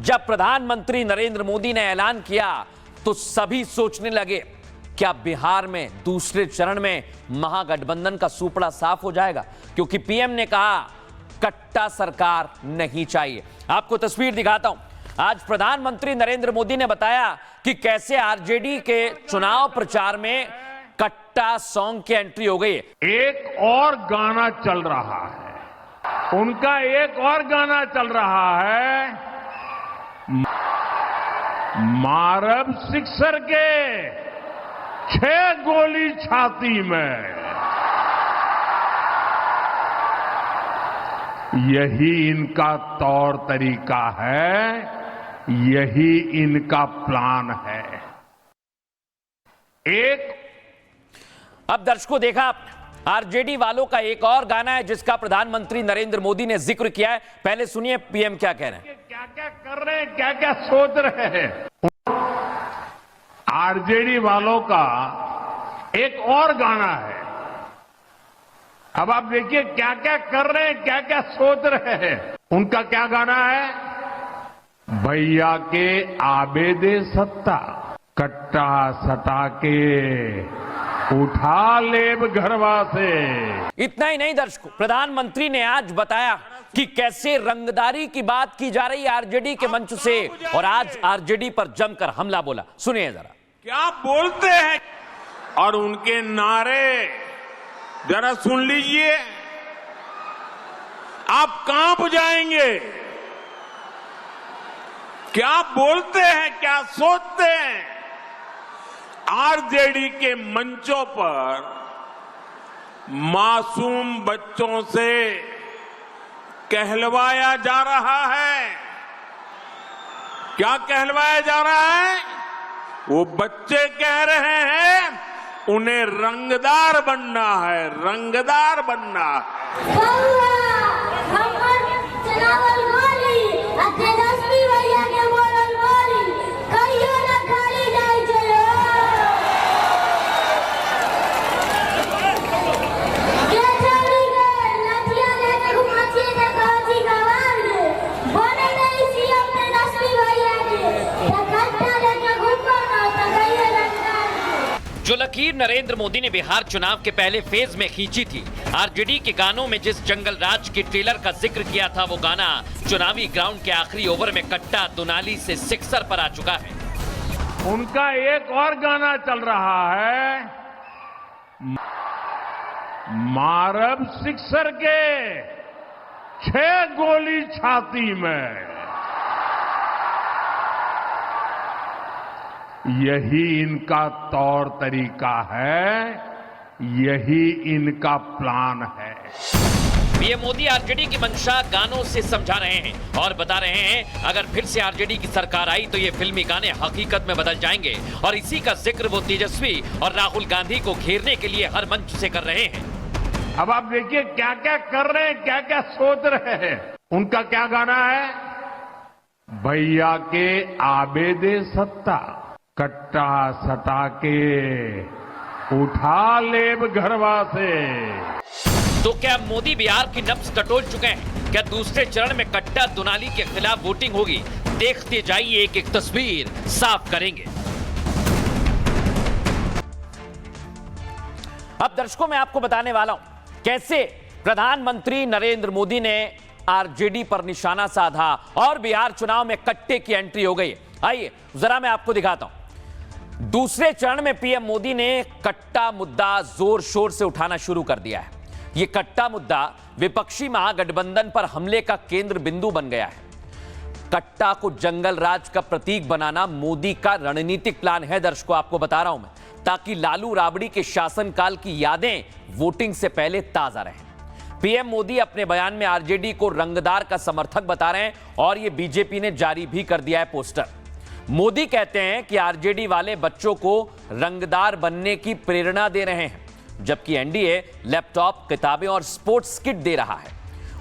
जब प्रधानमंत्री नरेंद्र मोदी ने ऐलान किया तो सभी सोचने लगे क्या बिहार में दूसरे चरण में महागठबंधन का सूपड़ा साफ हो जाएगा, क्योंकि पीएम ने कहा कट्टा सरकार नहीं चाहिए। आपको तस्वीर दिखाता हूं। आज प्रधानमंत्री नरेंद्र मोदी ने बताया कि कैसे आरजेडी के चुनाव प्रचार में कट्टा सॉन्ग की एंट्री हो गई है। एक और गाना चल रहा है, उनका एक और गाना चल रहा है, मारब सिक्सर के 6 गोली छाती में। यही इनका तौर तरीका है, यही इनका प्लान है। अब दर्शकों देखा आरजेडी वालों का एक और गाना है जिसका प्रधानमंत्री नरेंद्र मोदी ने जिक्र किया है। पहले सुनिए पीएम क्या कह रहे हैं। क्या क्या कर रहे हैं, क्या क्या सोच रहे हैं। आरजेडी वालों का एक और गाना है। अब आप देखिए क्या क्या कर रहे हैं, क्या क्या सोच रहे हैं। उनका क्या गाना है, भैया के आबेदे सत्ता, कट्टा सटा के उठा लेब घरवा से। इतना ही नहीं दर्शकों, प्रधानमंत्री ने आज बताया कि कैसे रंगदारी की बात की जा रही है आरजेडी के मंच से, और आज आरजेडी पर जमकर हमला बोला। सुनिए जरा क्या बोलते हैं। और उनके नारे जरा सुन लीजिए, आप कांप जाएंगे। क्या बोलते हैं, क्या सोचते हैं। आरजेडी के मंचों पर मासूम बच्चों से कहलवाया जा रहा है। क्या कहलवाया जा रहा है। वो बच्चे कह रहे हैं उन्हें रंगदार बनना है, रंगदार बनना है। जो लकीर नरेंद्र मोदी ने बिहार चुनाव के पहले फेज में खींची थी, आरजेडी के गानों में जिस जंगल राज के ट्रेलर का जिक्र किया था, वो गाना चुनावी ग्राउंड के आखिरी ओवर में कट्टा दुनाली से सिक्सर पर आ चुका है। उनका एक और गाना चल रहा है, मारब सिक्सर के 6 गोली छाती में। यही इनका तौर तरीका है, यही इनका प्लान है। पीएम मोदी आरजेडी की मंशा गानों से समझा रहे हैं और बता रहे हैं अगर फिर से आरजेडी की सरकार आई तो ये फिल्मी गाने हकीकत में बदल जाएंगे, और इसी का जिक्र वो तेजस्वी और राहुल गांधी को घेरने के लिए हर मंच से कर रहे हैं। अब आप देखिए क्या क्या कर रहे हैं, क्या क्या सोच रहे हैं। उनका क्या गाना है, भैया के आबेदे सत्ता, कट्टा सटा के उठा लेब घरवा से। तो क्या मोदी बिहार की नब्ज टटोल चुके हैं। क्या दूसरे चरण में कट्टा दुनाली के खिलाफ वोटिंग होगी। देखते जाइए, एक एक तस्वीर साफ करेंगे। अब दर्शकों मैं आपको बताने वाला हूं कैसे प्रधानमंत्री नरेंद्र मोदी ने आरजेडी पर निशाना साधा और बिहार चुनाव में कट्टे की एंट्री हो गई। आइए जरा मैं आपको दिखाता हूं। दूसरे चरण में पीएम मोदी ने कट्टा मुद्दा जोर शोर से उठाना शुरू कर दिया है। यह कट्टा मुद्दा विपक्षी महागठबंधन पर हमले का केंद्र बिंदु बन गया है। कट्टा को जंगल राज का प्रतीक बनाना मोदी का रणनीतिक प्लान है। दर्शकों आपको बता रहा हूं मैं, ताकि लालू राबड़ी के शासनकाल की यादें वोटिंग से पहले ताजा रहें। पीएम मोदी अपने बयान में आरजेडी को रंगदार का समर्थक बता रहे हैं और यह बीजेपी ने जारी भी कर दिया है पोस्टर। मोदी कहते हैं कि आरजेडी वाले बच्चों को रंगदार बनने की प्रेरणा दे रहे हैं, जबकि एनडीए लैपटॉप, किताबें और स्पोर्ट्स किट दे रहा है।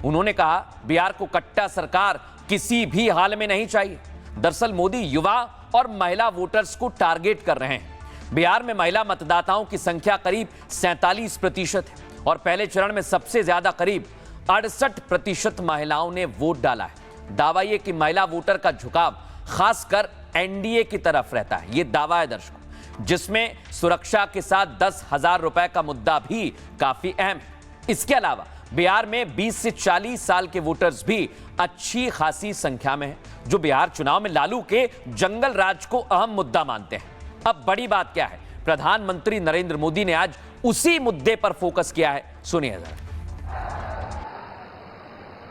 उन्होंने कहा बिहार को कट्टा सरकार किसी भी हाल में नहीं चाहिए। दरअसल मोदी युवा और महिला वोटर्स को टारगेट कर रहे हैं। बिहार में महिला मतदाताओं की संख्या करीब 47% है और पहले चरण में सबसे ज्यादा करीब 68% महिलाओं ने वोट डाला है। दावा ये कि महिला वोटर का झुकाव खासकर एनडीए की तरफ रहता है। ये दावा है दर्शकों, जिसमें सुरक्षा के साथ 10,000 रुपए का मुद्दा भी काफी अहम है। इसके अलावा बिहार में 20 से 40 साल के वोटर्स भी अच्छी खासी संख्या में हैं, जो बिहार चुनाव में लालू के जंगल राज को अहम मुद्दा मानते हैं। अब बड़ी बात क्या है, प्रधानमंत्री नरेंद्र मोदी ने आज उसी मुद्दे पर फोकस किया है। सुनिए जरा।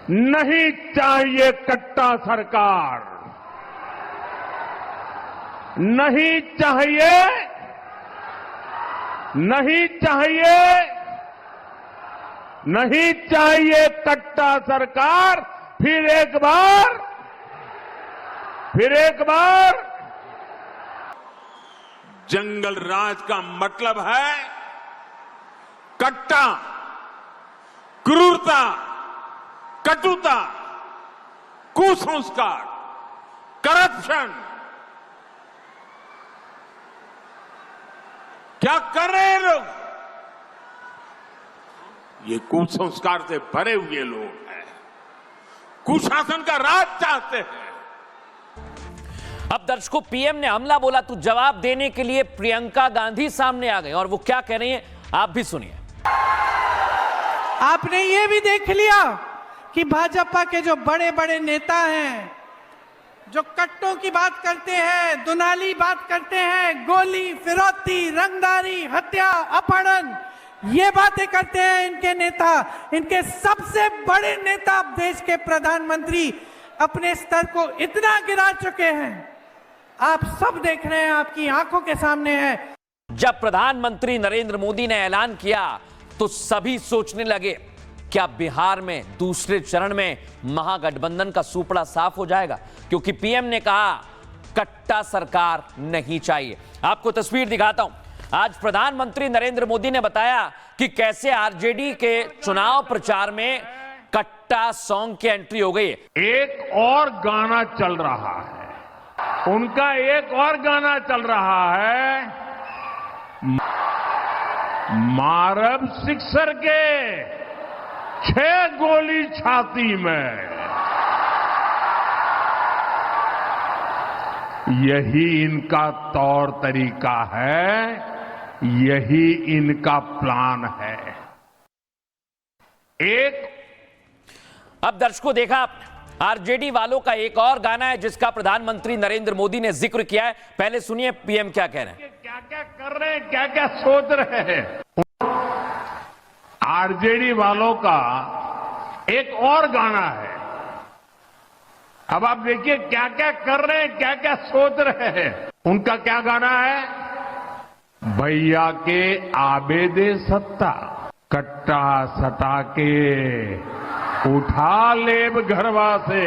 नहीं चाहिए कट्टा सरकार, नहीं चाहिए, नहीं चाहिए, नहीं चाहिए कट्टा सरकार। फिर एक बार, फिर एक बार। जंगल राज का मतलब है कट्टा, क्रूरता, कटुता, कुसंस्कार, करप्शन। क्या कर रहे हैं लोग? ये कुसंस्कार से भरे हुए लोग हैं, कुशासन का राज चाहते हैं। अब दर्शकों, पीएम ने हमला बोला तो जवाब देने के लिए प्रियंका गांधी सामने आ गई और वो क्या कह रही हैं आप भी सुनिए। आपने ये भी देख लिया कि भाजपा के जो बड़े बड़े नेता हैं, जो कट्टों की बात करते हैं, दुनाली बात करते हैं, गोली, फिरौती, रंगदारी, हत्या, अपहरण, ये बातें करते हैं इनके नेता। इनके सबसे बड़े नेता देश के प्रधानमंत्री अपने स्तर को इतना गिरा चुके हैं, आप सब देख रहे हैं, आपकी आंखों के सामने है। जब प्रधानमंत्री नरेंद्र मोदी ने ऐलान किया तो सभी सोचने लगे, क्या बिहार में दूसरे चरण में महागठबंधन का सूपड़ा साफ हो जाएगा? क्योंकि पीएम ने कहा कट्टा सरकार नहीं चाहिए। आपको तस्वीर दिखाता हूं। आज प्रधानमंत्री नरेंद्र मोदी ने बताया कि कैसे आरजेडी के चुनाव प्रचार में कट्टा सॉन्ग की एंट्री हो गई है। एक और गाना चल रहा है, उनका एक और गाना चल रहा है, मारब सिक्सर के 6 गोली छाती में। यही इनका तौर तरीका है, यही इनका प्लान है। एक अब दर्शकों, देखा आपने, आरजेडी वालों का एक और गाना है जिसका प्रधानमंत्री नरेंद्र मोदी ने जिक्र किया है। पहले सुनिए पीएम क्या कह रहे हैं। क्या क्या कर रहे हैं, क्या क्या सोच रहे हैं। आरजेडी वालों का एक और गाना है, अब आप देखिए क्या क्या कर रहे हैं, क्या क्या सोच रहे हैं। उनका क्या गाना है? भैया के आबेदे सत्ता, कट्टा सटा के उठा लेब घरवा से।